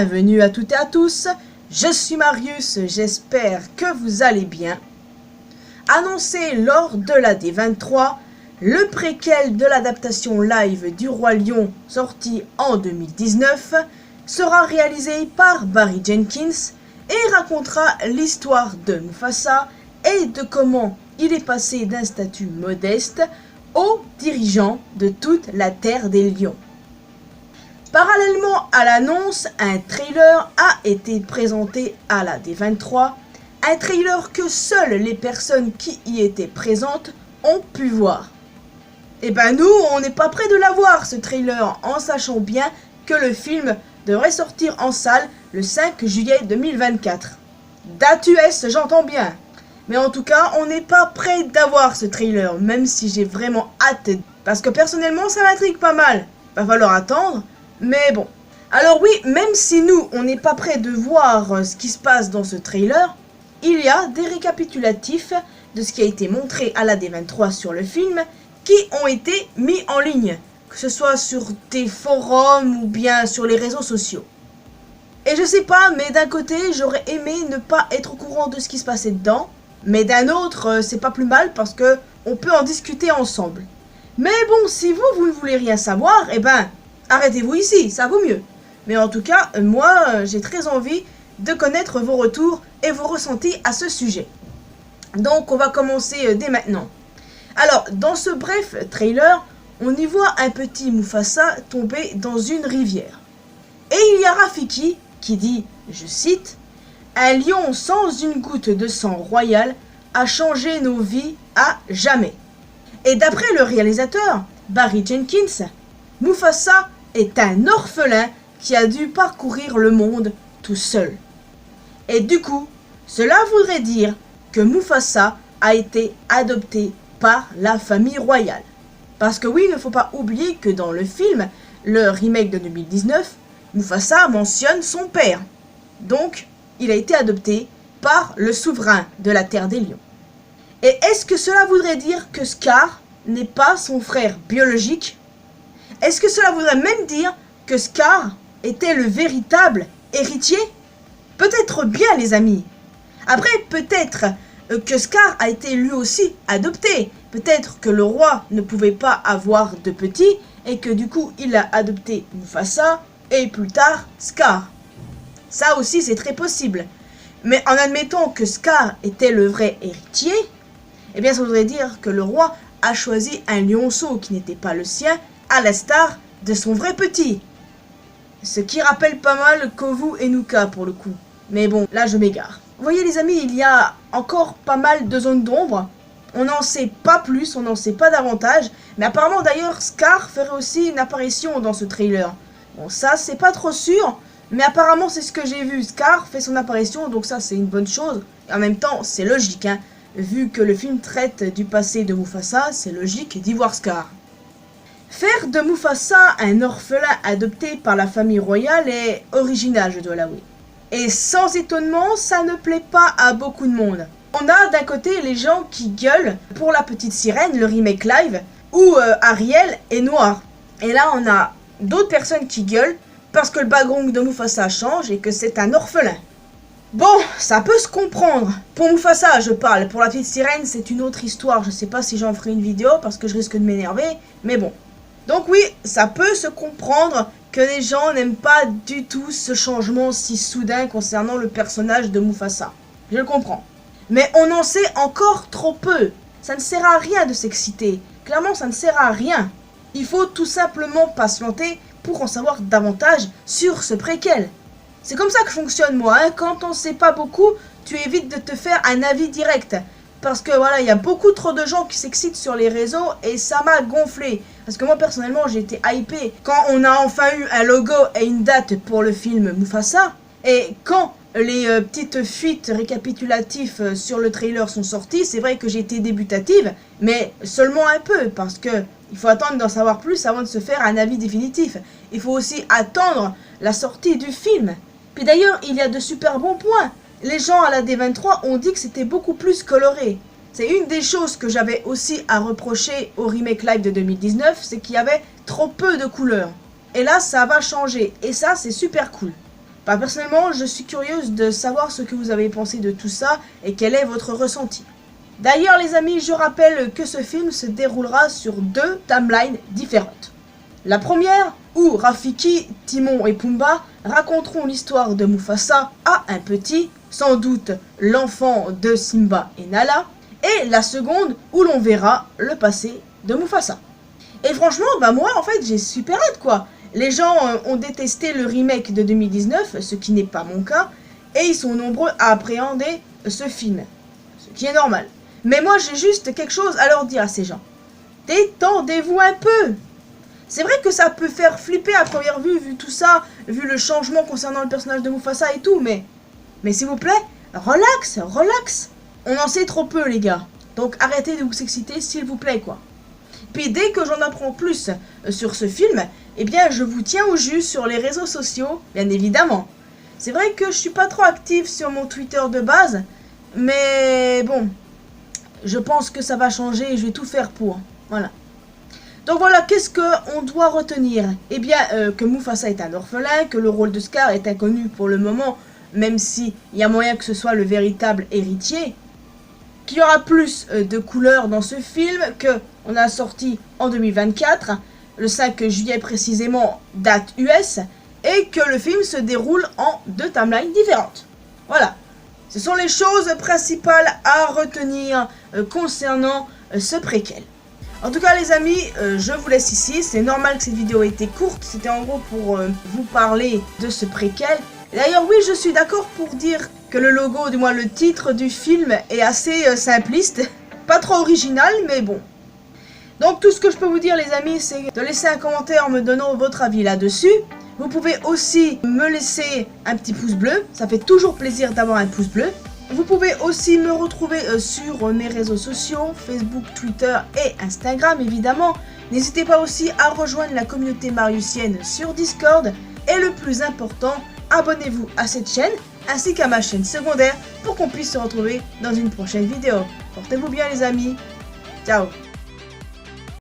Bienvenue à toutes et à tous, je suis Marius, j'espère que vous allez bien. Annoncé lors de la D23, le préquel de l'adaptation live du Roi Lion sorti en 2019 sera réalisé par Barry Jenkins et racontera l'histoire de Mufasa et de comment il est passé d'un statut modeste au dirigeant de toute la Terre des Lions. Parallèlement à l'annonce, un trailer a été présenté à la D23, un trailer que seules les personnes qui y étaient présentes ont pu voir. Et ben nous, on n'est pas près de l'avoir ce trailer, en sachant bien que le film devrait sortir en salle le 5 juillet 2024. Date US, j'entends bien. Mais en tout cas, on n'est pas près d'avoir ce trailer, même si j'ai vraiment hâte, parce que personnellement, ça m'intrigue pas mal. Va falloir attendre. Mais bon, alors oui, même si nous, on n'est pas prêt de voir ce qui se passe dans ce trailer, il y a des récapitulatifs de ce qui a été montré à la D23 sur le film qui ont été mis en ligne, que ce soit sur des forums ou bien sur les réseaux sociaux. Et je sais pas, mais d'un côté, j'aurais aimé ne pas être au courant de ce qui se passait dedans, mais d'un autre, c'est pas plus mal parce que on peut en discuter ensemble. Mais bon, si vous ne voulez rien savoir, eh ben, arrêtez-vous ici, ça vaut mieux. Mais en tout cas, moi, j'ai très envie de connaître vos retours et vos ressentis à ce sujet. Donc, on va commencer dès maintenant. Alors, dans ce bref trailer, on y voit un petit Mufasa tomber dans une rivière. Et il y a Rafiki qui dit, je cite, « Un lion sans une goutte de sang royal a changé nos vies à jamais. » Et d'après le réalisateur, Barry Jenkins, Mufasa est un orphelin qui a dû parcourir le monde tout seul. Et du coup, cela voudrait dire que Mufasa a été adopté par la famille royale. Parce que oui, il ne faut pas oublier que dans le film, le remake de 2019, Mufasa mentionne son père. Donc, il a été adopté par le souverain de la Terre des Lions. Et est-ce que cela voudrait dire que Scar n'est pas son frère biologique ? Est-ce que cela voudrait même dire que Scar était le véritable héritier ? Peut-être bien, les amis. Après, peut-être que Scar a été lui aussi adopté. Peut-être que le roi ne pouvait pas avoir de petit et que du coup, il a adopté Mufasa et plus tard Scar. Ça aussi, c'est très possible. Mais en admettant que Scar était le vrai héritier, eh bien, ça voudrait dire que le roi a choisi un lionceau qui n'était pas le sien, à l'instar de son vrai petit. Ce qui rappelle pas mal Kovu et Nuka pour le coup. Mais bon, là je m'égare. Vous voyez les amis, il y a encore pas mal de zones d'ombre. On n'en sait pas plus, on n'en sait pas davantage. Mais apparemment d'ailleurs, Scar ferait aussi une apparition dans ce trailer. Bon, ça c'est pas trop sûr, mais apparemment c'est ce que j'ai vu. Scar fait son apparition, donc ça c'est une bonne chose. Et en même temps, c'est logique, hein. Vu que le film traite du passé de Mufasa, c'est logique d'y voir Scar. Faire de Mufasa un orphelin adopté par la famille royale est original, je dois l'avouer. Et sans étonnement, ça ne plaît pas à beaucoup de monde. On a d'un côté les gens qui gueulent pour La Petite Sirène, le remake live, où Ariel est noir. Et là, on a d'autres personnes qui gueulent parce que le background de Mufasa change et que c'est un orphelin. Bon, ça peut se comprendre. Pour Mufasa, je parle. Pour La Petite Sirène, c'est une autre histoire. Je sais pas si j'en ferai une vidéo parce que je risque de m'énerver, mais bon. Donc oui, ça peut se comprendre que les gens n'aiment pas du tout ce changement si soudain concernant le personnage de Mufasa. Je le comprends. Mais on en sait encore trop peu. Ça ne sert à rien de s'exciter. Clairement, ça ne sert à rien. Il faut tout simplement patienter pour en savoir davantage sur ce préquel. C'est comme ça que fonctionne moi, hein. Quand on ne sait pas beaucoup, tu évites de te faire un avis direct. Parce que voilà, il y a beaucoup trop de gens qui s'excitent sur les réseaux et ça m'a gonflé. Parce que moi personnellement j'ai été hypé quand on a enfin eu un logo et une date pour le film Mufasa. Et quand les petites fuites récapitulatives sur le trailer sont sorties, c'est vrai que j'ai été débutative, mais seulement un peu parce que il faut attendre d'en savoir plus avant de se faire un avis définitif. Il faut aussi attendre la sortie du film. Puis d'ailleurs, il y a de super bons points. Les gens à la D23 ont dit que c'était beaucoup plus coloré. C'est une des choses que j'avais aussi à reprocher au remake live de 2019, c'est qu'il y avait trop peu de couleurs. Et là, ça va changer. Et ça, c'est super cool. Bah, personnellement, je suis curieuse de savoir ce que vous avez pensé de tout ça et quel est votre ressenti. D'ailleurs les amis, je rappelle que ce film se déroulera sur 2 timelines différentes. La première, où Rafiki, Timon et Pumba raconteront l'histoire de Mufasa à un petit, sans doute l'enfant de Simba et Nala, et la seconde, où l'on verra le passé de Mufasa. Et franchement, bah moi en fait j'ai super hâte quoi. Les gens ont détesté le remake de 2019, ce qui n'est pas mon cas, et ils sont nombreux à appréhender ce film, ce qui est normal. Mais moi j'ai juste quelque chose à leur dire à ces gens. Détendez-vous un peu. C'est vrai que ça peut faire flipper à première vue, vu tout ça, vu le changement concernant le personnage de Mufasa et tout, mais s'il vous plaît, relax, relax. On en sait trop peu les gars, donc arrêtez de vous exciter s'il vous plaît quoi. Puis dès que j'en apprends plus sur ce film, eh bien je vous tiens au jus sur les réseaux sociaux, bien évidemment. C'est vrai que je suis pas trop active sur mon Twitter de base, mais bon, je pense que ça va changer et je vais tout faire pour. Voilà. Donc voilà, qu'est-ce qu'on doit retenir? Eh bien, que Mufasa est un orphelin, que le rôle de Scar est inconnu pour le moment, même s'il y a moyen que ce soit le véritable héritier. Qu'il y aura plus de couleurs dans ce film, qu'on a sorti en 2024, le 5 juillet précisément, date US, et que le film se déroule en 2 timelines différentes. Voilà. Ce sont les choses principales à retenir concernant ce préquel. En tout cas les amis, je vous laisse ici. C'est normal que cette vidéo ait été courte. C'était en gros pour vous parler de ce préquel. D'ailleurs oui, je suis d'accord pour dire que le logo, du moins le titre du film est assez simpliste. Pas trop original, mais bon. Donc tout ce que je peux vous dire les amis, c'est de laisser un commentaire en me donnant votre avis là-dessus. Vous pouvez aussi me laisser un petit pouce bleu, ça fait toujours plaisir d'avoir un pouce bleu. Vous pouvez aussi me retrouver sur mes réseaux sociaux, Facebook, Twitter et Instagram évidemment. N'hésitez pas aussi à rejoindre la communauté mariusienne sur Discord. Et le plus important, abonnez-vous à cette chaîne ainsi qu'à ma chaîne secondaire pour qu'on puisse se retrouver dans une prochaine vidéo. Portez-vous bien les amis, ciao.